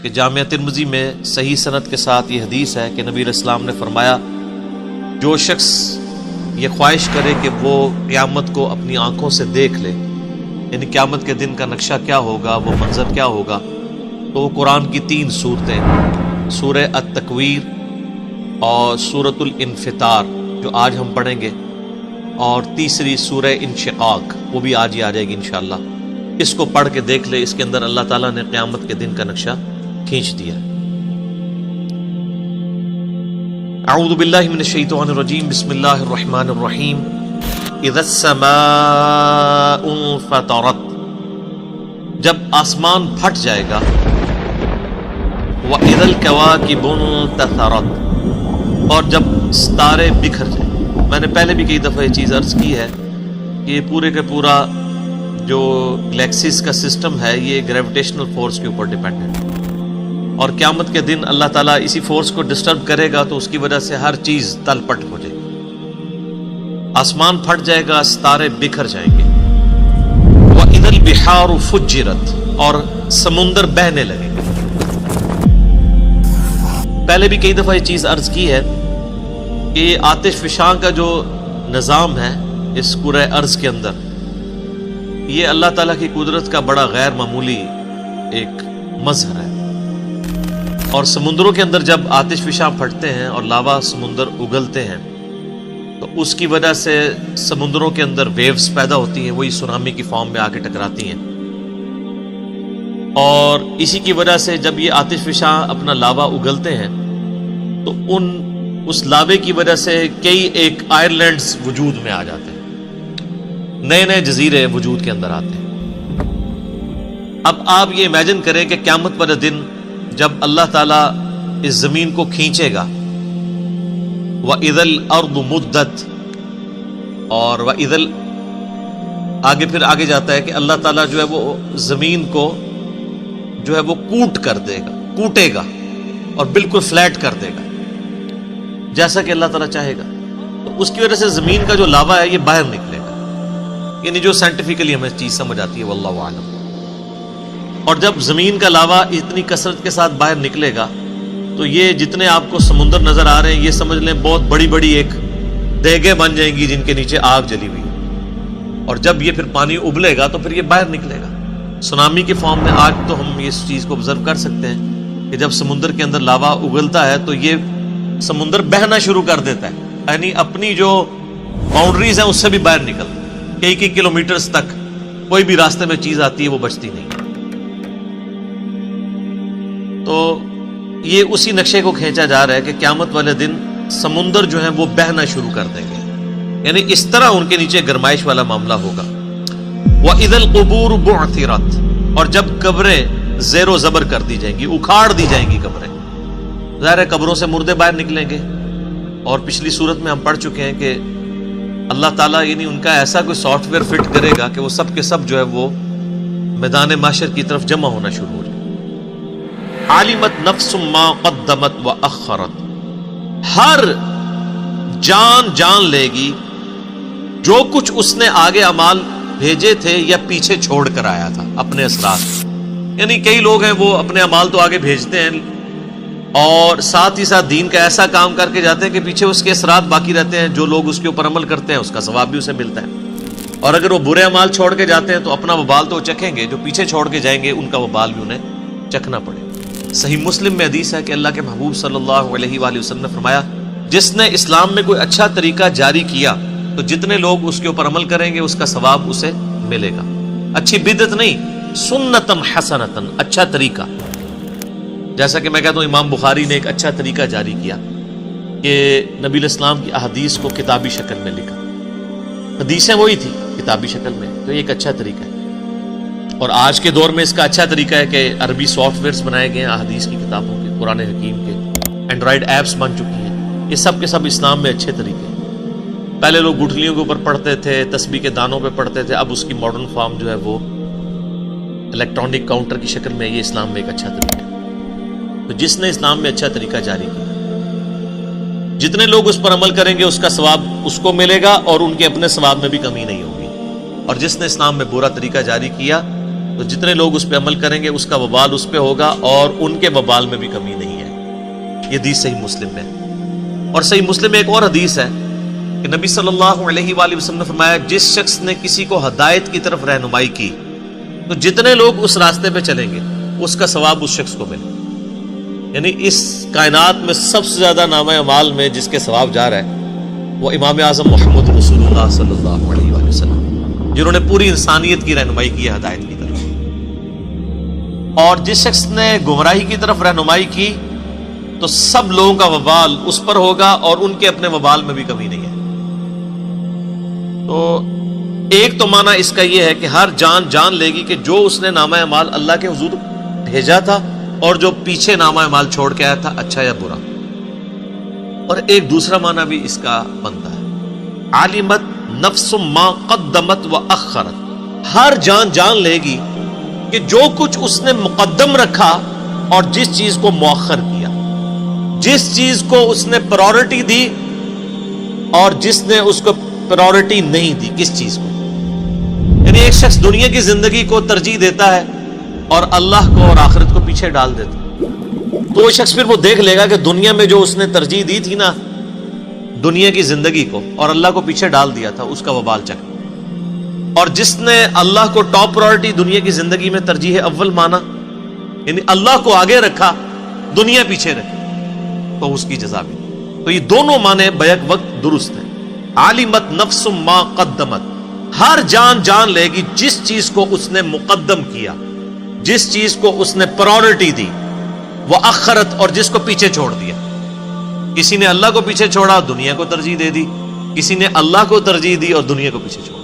کہ جامعہ ترمذی میں صحیح سند کے ساتھ یہ حدیث ہے کہ نبی علیہ السلام نے فرمایا جو شخص یہ خواہش کرے کہ وہ قیامت کو اپنی آنکھوں سے دیکھ لے، یعنی قیامت کے دن کا نقشہ کیا ہوگا، وہ منظر کیا ہوگا، تو وہ قرآن کی 3 صورتیں، سورہ التکویر اور سورۃ الانفطار جو آج ہم پڑھیں گے، اور تیسری سورہ انشقاق وہ بھی آج ہی آ جائے گی انشاءاللہ، اس کو پڑھ کے دیکھ لے۔ اس کے اندر اللہ تعالیٰ نے قیامت کے دن کا نقشہ کھینچ دیا۔ اعوذ باللہ من الشیطان الرجیم، بسم اللہ الرحمن الرحیم۔ اذا السماء انفطرت، جب آسمان پھٹ جائے گا، وَإِذَا الْكَوَاكِبُ انتثرت، اور جب ستارے بکھر جائیں۔ میں نے پہلے بھی کئی دفعہ یہ چیز عرض کی ہے کہ یہ پورے کا پورا جو گلیکسیز کا سسٹم ہے یہ گریویٹیشنل فورس کے اوپر ڈیپینڈنٹ ہے، اور قیامت کے دن اللہ تعالیٰ اسی فورس کو ڈسٹرب کرے گا تو اس کی وجہ سے ہر چیز تل پٹ ہو جائے گی، آسمان پھٹ جائے گا، ستارے بکھر جائیں گے۔ وَإِذَا الْبِحَارُ فُجِّرَتْ، اور سمندر بہنے لگے گے۔ پہلے بھی کئی دفعہ یہ چیز عرض کی ہے کہ آتش فشاں کا جو نظام ہے اس کرۂ ارض کے اندر، یہ اللہ تعالیٰ کی قدرت کا بڑا غیر معمولی ایک مظہر ہے، اور سمندروں کے اندر جب آتش فشاں پھٹتے ہیں اور لاوا سمندر اگلتے ہیں تو اس کی وجہ سے سمندروں کے اندر ویوز پیدا ہوتی ہیں، وہی سونامی کی فارم میں آ کے ٹکراتی ہیں، اور اسی کی وجہ سے جب یہ آتش فشاں اپنا لاوا اگلتے ہیں تو اس لاوے کی وجہ سے کئی ایک آئرلینڈز وجود میں آ جاتے ہیں، نئے نئے جزیرے وجود کے اندر آتے ہیں۔ اب آپ یہ امیجن کریں کہ قیامت والے دن جب اللہ تعالیٰ اس زمین کو کھینچے گا، وَإِذَا الْأَرْضُ مُدَّتْ، اور وَإِذَا آگے جاتا ہے کہ اللہ تعالیٰ جو ہے وہ زمین کو جو ہے وہ کوٹے گا اور بالکل فلیٹ کر دے گا جیسا کہ اللہ تعالیٰ چاہے گا، تو اس کی وجہ سے زمین کا جو لاوا ہے یہ باہر نکلے گا، یعنی جو سائنٹیفکلی ہمیں چیز سمجھ آتی ہے واللہ اعلم۔ اور جب زمین کا لاوا اتنی کثرت کے ساتھ باہر نکلے گا تو یہ جتنے آپ کو سمندر نظر آ رہے ہیں یہ سمجھ لیں بہت بڑی بڑی ایک دیگیں بن جائیں گی جن کے نیچے آگ جلی ہوئی، اور جب یہ پھر پانی ابلے گا تو پھر یہ باہر نکلے گا سونامی کے فارم میں۔ آج تو ہم اس چیز کو آبزرو کر سکتے ہیں کہ جب سمندر کے اندر لاوا اگلتا ہے تو یہ سمندر بہنا شروع کر دیتا ہے، یعنی اپنی جو باؤنڈریز ہیں اس سے بھی باہر نکل کئی کلومیٹرز تک کوئی بھی راستے میں چیز آتی ہے وہ بچتی نہیں۔ تو یہ اسی نقشے کو کھینچا جا رہا ہے کہ قیامت والے دن سمندر جو ہیں وہ بہنا شروع کر دیں گے، یعنی اس طرح ان کے نیچے گرمائش والا معاملہ ہوگا۔ وَإِذَا الْقُبُورُ بُعْثِرَتْ، اور جب قبریں زیر و زبر کر دی جائیں گی، اکھاڑ دی جائیں گی قبریں، ظاہر ہے قبروں سے مردے باہر نکلیں گے، اور پچھلی صورت میں ہم پڑھ چکے ہیں کہ اللہ تعالیٰ یعنی ان کا ایسا کوئی سافٹ ویئر فٹ کرے گا کہ وہ سب کے سب جو ہے وہ میدان محشر کی طرف جمع ہونا شروع ہو جائے۔ عَلِمَتْ نَفْسٌ مَّا قَدَّمَتْ وَأَخَّرَتْ، ہر جان لے گی جو کچھ اس نے آگے اعمال بھیجے تھے یا پیچھے چھوڑ کر آیا تھا اپنے اثرات، یعنی کئی لوگ ہیں وہ اپنے اعمال تو آگے بھیجتے ہیں اور ساتھ ہی ساتھ دین کا ایسا کام کر کے جاتے ہیں کہ پیچھے اس کے اثرات باقی رہتے ہیں، جو لوگ اس کے اوپر عمل کرتے ہیں اس کا ثواب بھی اسے ملتا ہے، اور اگر وہ برے اعمال چھوڑ کے جاتے ہیں تو اپنا وبال تو وہ چکھیں گے، جو پیچھے چھوڑ کے جائیں گے ان کا وبال بھی انہیں چکھنا پڑے۔ صحیح مسلم میں حدیث ہے کہ اللہ کے محبوب صلی اللہ علیہ وآلہ وسلم نے فرمایا جس نے اسلام میں کوئی اچھا طریقہ جاری کیا تو جتنے لوگ اس کے اوپر عمل کریں گے اس کا ثواب اسے ملے گا، اچھی بدعت نہیں، سنتن حسنتن، اچھا طریقہ۔ جیسا کہ میں کہتا ہوں امام بخاری نے ایک اچھا طریقہ جاری کیا کہ نبی علیہ السلام کی احادیث کو کتابی شکل میں لکھا، حدیثیں وہی تھی کتابی شکل میں، تو یہ ایک اچھا طریقہ ہے۔ اور آج کے دور میں اس کا اچھا طریقہ ہے کہ عربی سافٹ ویئرز بنائے گئے ہیں احادیث کی کتابوں کے، قرآن حکیم کے، اینڈرائڈ ایپس بن چکی ہیں، یہ سب کے سب اسلام میں اچھے طریقے ہیں۔ پہلے لوگ گٹھلیوں کے اوپر پڑھتے تھے، تسبیح کے دانوں پہ پڑھتے تھے، اب اس کی ماڈرن فارم جو ہے وہ الیکٹرانک کاؤنٹر کی شکل میں، یہ اسلام میں ایک اچھا طریقہ ہے۔ تو جس نے اسلام میں اچھا طریقہ جاری کیا، جتنے لوگ اس پر عمل کریں گے اس کا ثواب اس کو ملے گا اور ان کے اپنے ثواب میں بھی کمی نہیں ہوگی، اور جس نے اسلام میں برا طریقہ جاری کیا تو جتنے لوگ اس پہ عمل کریں گے اس کا وبال اس پہ ہوگا اور ان کے وبال میں بھی کمی نہیں ہے. یہ حدیث صحیح مسلم میں. اور صحیح مسلم میں ایک اور حدیث ہے کہ نبی صلی اللہ علیہ وآلہ وسلم نے فرمایا جس شخص نے کسی کو ہدایت کی طرف رہنمائی کی تو جتنے لوگ اس راستے پہ چلیں گے اس کا ثواب اس شخص کو ملے. یعنی اس کائنات میں سب سے زیادہ نامہ اعمال میں جس کے ثواب جا رہا ہے وہ امام اعظم محمد رسول اللہ صلی اللہ علیہ وآلہ وسلم, جنہوں نے پوری انسانیت کی رہنمائی کی ہے ہدایت کی طرف. اور جس شخص نے گمراہی کی طرف رہنمائی کی تو سب لوگوں کا وبال اس پر ہوگا اور ان کے اپنے وبال میں بھی کمی نہیں ہے. تو ایک تو معنی اس کا یہ ہے کہ ہر جان جان لے گی کہ جو اس نے نامہ اعمال اللہ کے حضور بھیجا تھا اور جو پیچھے نامہ اعمال چھوڑ کے آیا تھا, اچھا یا برا. اور ایک دوسرا معنی بھی اس کا بنتا ہے, عالمت نفس ما قدمت و اخرت. ہر جان جان لے گی کہ جو کچھ اس نے مقدم رکھا اور جس چیز کو مؤخر کیا, جس چیز کو اس نے پرائورٹی دی اور جس نے اس کو پرائورٹی نہیں دی, کس چیز کو. یعنی ایک شخص دنیا کی زندگی کو ترجیح دیتا ہے اور اللہ کو اور آخرت کو پیچھے ڈال دیتا ہے, تو وہ شخص پھر وہ دیکھ لے گا کہ دنیا میں جو اس نے ترجیح دی تھی نا دنیا کی زندگی کو اور اللہ کو پیچھے ڈال دیا تھا اس کا وبال چکھے. اور جس نے اللہ کو ٹاپ پرائورٹی دنیا کی زندگی میں ترجیح اول مانا, یعنی اللہ کو آگے رکھا دنیا پیچھے رکھی, تو اس کی جزا بھی. تو یہ دونوں معنی بیک وقت درست ہیں. عالمت نفس ما قدمت, ہر جان جان لے گی جس چیز کو اس نے مقدم کیا, جس چیز کو اس نے پرائورٹی دی, وہ اخرت اور جس کو پیچھے چھوڑ دیا. کسی نے اللہ کو پیچھے چھوڑا, دنیا کو ترجیح دے دی, کسی نے اللہ کو ترجیح دی اور دنیا کو پیچھے چھوڑا.